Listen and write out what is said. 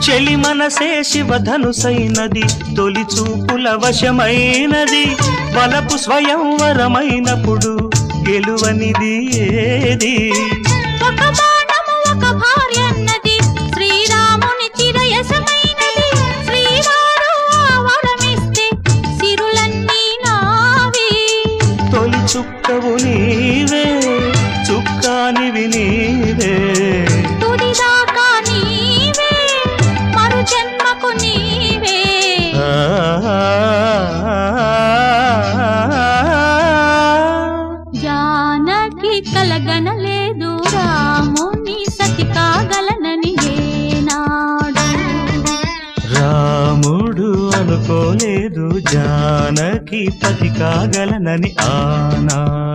చెలి మనసే శివధనుసైనది, తొలి చూపుల వశమైనది, బలపు స్వయంవరమైనప్పుడు గెలువనిది ఏది? ఒక బాణము ఒక భార్యన్నది, శ్రీరాముని చిరయసమైనది, శ్రీవారు వరమిస్తే సిరులన్నీ నావి. తొలి చుక్కవు నీవే, చుక్కానివి నీవే, తుదిదాకా నీవే, మరు జన్మకు నీవే. జానకి కలగనలేదు రాముని సతి కాగలనని ఏనాడు. రాముడు అనుకోలేదు జానకి పతి కాగలనని ఆనాడు.